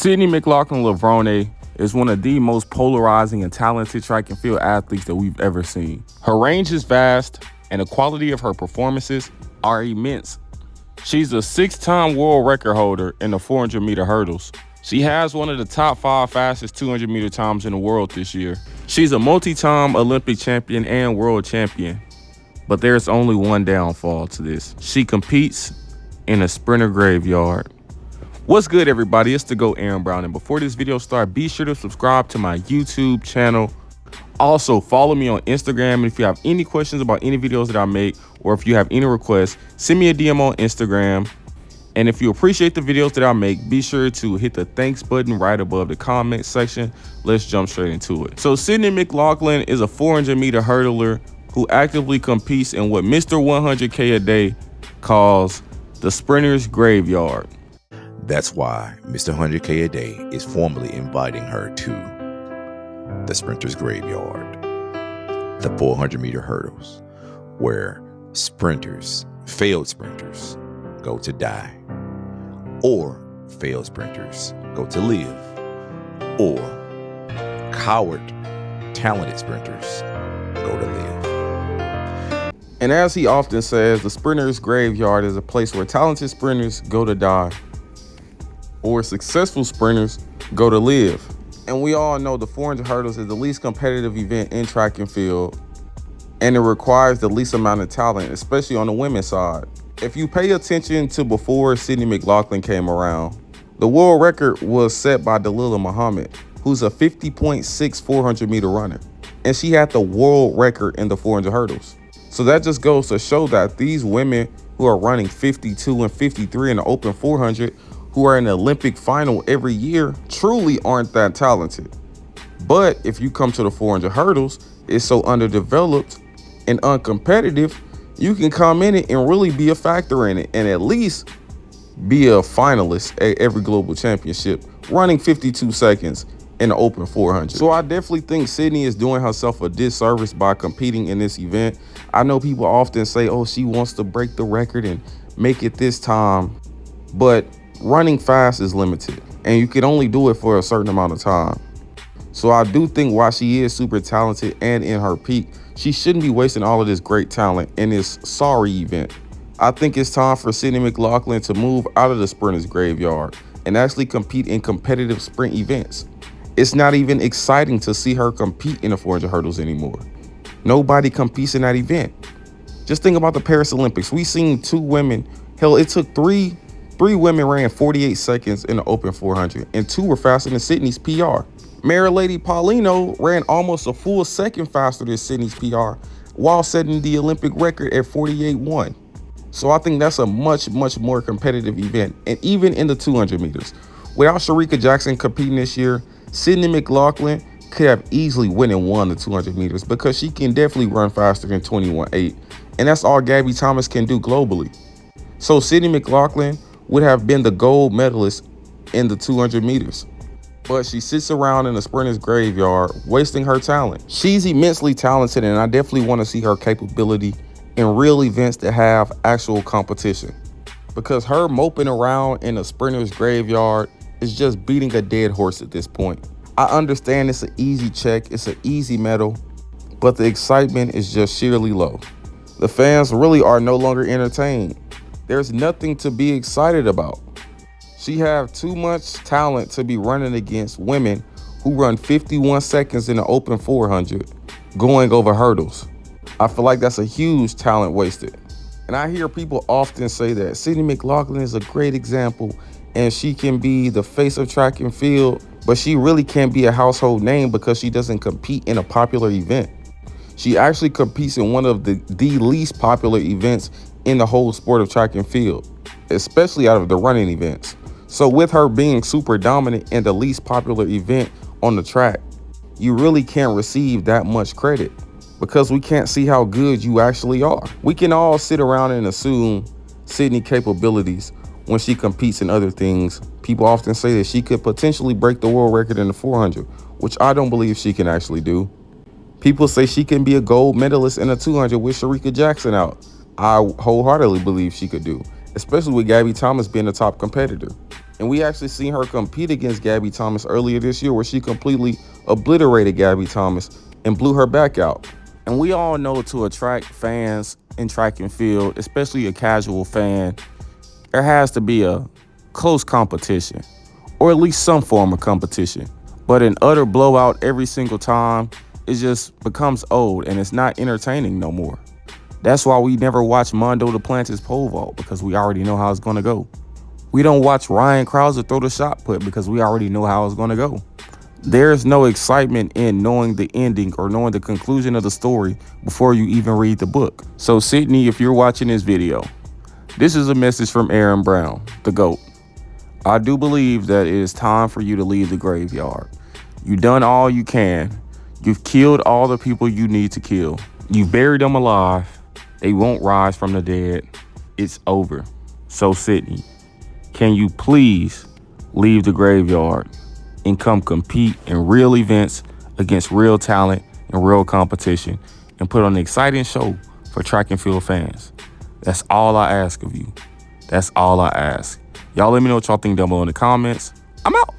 Sydney McLaughlin is one of the most polarizing and talented track and field athletes that we've ever seen. Her range is vast, and the quality of her performances are immense. She's a 6-time world record holder in the 400-meter hurdles. She has one of the top 5 fastest 200-meter times in the world this year. She's a multi-time Olympic champion and world champion. But there's only one downfall to this. She competes in a sprinter graveyard. What's good, everybody? It's the GOAT Aaron Brown, and before this video starts, be sure to subscribe to my YouTube channel. Also, follow me on Instagram, and if you have any questions about any videos that I make, or if you have any requests, send me a DM on Instagram. And if you appreciate the videos that I make, be sure to hit the thanks button right above the comment section. Let's jump straight into it. So Sydney McLaughlin is a 400-meter hurdler who actively competes in what Mr. 100K a day calls the sprinter's graveyard. That's why Mr. 100K a day is formally inviting her to the sprinter's graveyard, the 400-meter hurdles, where sprinters, failed sprinters, go to die, or failed sprinters go to live, or coward, talented sprinters go to live. And as he often says, the sprinter's graveyard is a place where talented sprinters go to die, or successful sprinters go to live. And we all know the 400 hurdles is the least competitive event in track and field, and it requires the least amount of talent, especially on the women's side. If you pay attention to before Sydney McLaughlin came around, the world record was set by Dalilah Muhammad, who's a 50.6 400-meter runner, and she had the world record in the 400 hurdles. So that just goes to show that these women who are running 52 and 53 in the open 400, who are in the Olympic final every year, truly aren't that talented. But if you come to the 400 hurdles, it's so underdeveloped and uncompetitive, you can come in it and really be a factor in it, and at least be a finalist at every global championship, running 52 seconds in the open 400. So I definitely think Sydney is doing herself a disservice by competing in this event. I know people often say, oh, she wants to break the record and make it this time, but running fast is limited, and you can only do it for a certain amount of time. So I do think while she is super talented and in her peak, she shouldn't be wasting all of this great talent in this sorry event. I think it's time for Sydney McLaughlin to move out of the sprinter's graveyard and actually compete in competitive sprint events. It's not even exciting to see her compete in the 400 hurdles anymore. Nobody competes in that event. Just think about the Paris Olympics. We seen 2 women, hell, it took three women ran 48 seconds in the open 400, and 2 were faster than Sydney's PR. Mary Lady Paulino ran almost a full second faster than Sydney's PR while setting the Olympic record at 48.1. So I think that's a much more competitive event. And even in the 200 meters, without Shericka Jackson competing this year, Sydney McLaughlin could have easily won the 200 meters because she can definitely run faster than 21.8. And that's all Gabby Thomas can do globally. So Sydney McLaughlin would have been the gold medalist in the 200 meters. But she sits around in the sprinter's graveyard, wasting her talent. She's immensely talented, and I definitely want to see her capability in real events that have actual competition. Because her moping around in a sprinter's graveyard is just beating a dead horse at this point. I understand it's an easy check, it's an easy medal, but the excitement is just sheerly low. The fans really are no longer entertained. There's nothing to be excited about. She have too much talent to be running against women who run 51 seconds in the open 400 going over hurdles. I feel like that's a huge talent wasted. And I hear people often say that Sydney McLaughlin is a great example and she can be the face of track and field, but she really can't be a household name because she doesn't compete in a popular event. She actually competes in one of the least popular events in the whole sport of track and field, especially out of the running events. So with her being super dominant in the least popular event on the track, you really can't receive that much credit because we can't see how good you actually are. We can all sit around and assume Sydney capabilities when she competes in other things. People often say that she could potentially break the world record in the 400, which I don't believe she can actually do. People say she can be a gold medalist in the 200 with Shericka Jackson out. I wholeheartedly believe she could do, especially with Gabby Thomas being a top competitor. And we actually seen her compete against Gabby Thomas earlier this year, where she completely obliterated Gabby Thomas and blew her back out. And we all know to attract fans in track and field, especially a casual fan, there has to be a close competition, or at least some form of competition. But an utter blowout every single time, it just becomes old and it's not entertaining no more. That's why we never watch Mondo Duplantis pole vault, because we already know how it's gonna go. We don't watch Ryan Krauser throw the shot put because we already know how it's gonna go. There's no excitement in knowing the ending or knowing the conclusion of the story before you even read the book. So Sydney, if you're watching this video, this is a message from Aaron Brown, the GOAT. I do believe that it is time for you to leave the graveyard. You've done all you can. You've killed all the people you need to kill. You've buried them alive. They won't rise from the dead. It's over. So Sydney, can you please leave the graveyard and come compete in real events against real talent and real competition and put on an exciting show for track and field fans? That's all I ask of you. That's all I ask. Y'all let me know what y'all think down below in the comments. I'm out.